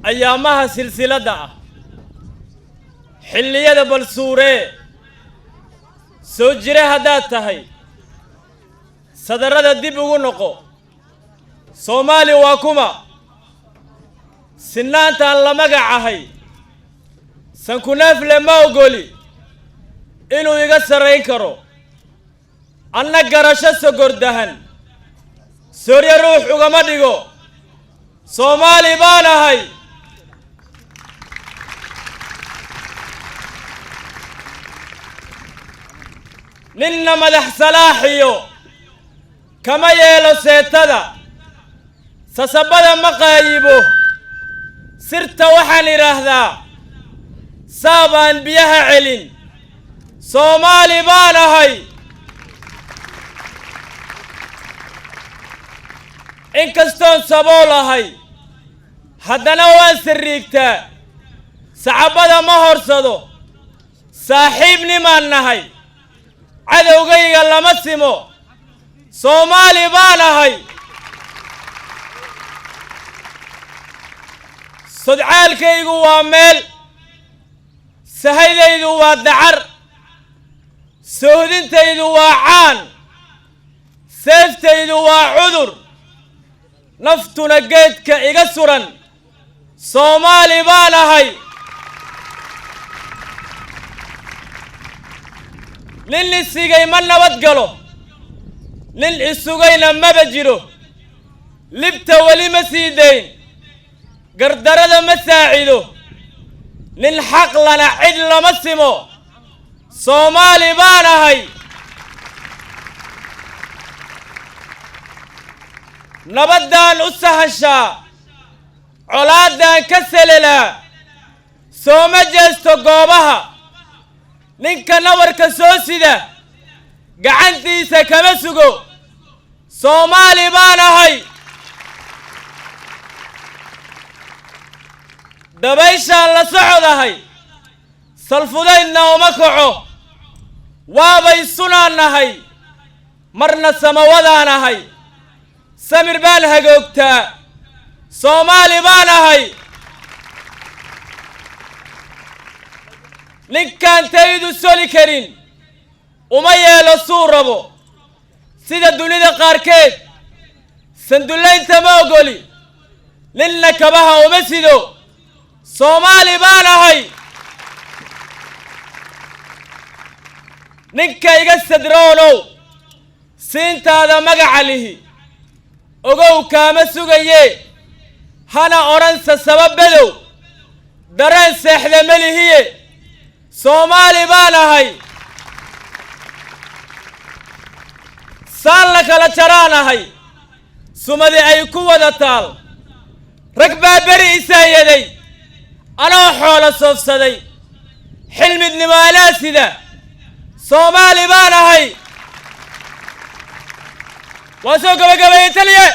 أيامها سلسلة دا حلية بالسورة سوجري هداتهاي صدرة الدب ونقو سومالي واكوما سنان تالا مقعهاي سنكوناف لما وقولي إنو يقصر ينكرو أنك قرشة سقردهن سوريا روح وقمدقو سومالي بانهاي ننا مدح صلاحيو كما يلو سيتدا سسبدا مقايبو سرت وحني رهدا سابان بيها علين سومالي بانهاي إنكستون سبولهاي حدنا وان سريكتا سعبدا مهر صدو صاحبني مانهاي عدو غيغا لمسيمو سومالي بانهاي صدعالكيغو واميل سهيديدو وادعر سهدينتيدو وعان سيفتيدو وعذر نفتنا قيدك إيقسرا سومالي بانهاي للي سيغي من نبتقلو للي سيغينا مبجلو لبتا ولي مسيدين قردرد مساعدو للحق لنا عدل مسمو سومالي بانهاي نبدان أسهشا علادان كسللا سومجستو قوبها ninka nabarka soo sida gacantiisa kama sugo Soomaali baan ahay dabayshaan la socdahay salfudaydna uma kaco waabay sunaanahay marna samawadaanahay samir baan hagoogtaa Soomaali baan ahay ninkaan taydu soli karin uma yeelo suu rabo sida dunida qaarkeed sandullaynta ma ogoli ninna kabaha uma sido Soomaali baan ahay ninka iga sadroonow siintaada magaca lihi ogow kaama sugaye hana odhansa sababadow dareen seexda malihiye Soomaali baan ahay saan la kala jaraanahay sumadi ay ku wada taal rag baa beri isaayaday anoo xoolo soofsaday xilmidnimo anaa sida Soomaali baan ahay waa soo gabagabeeyey taliye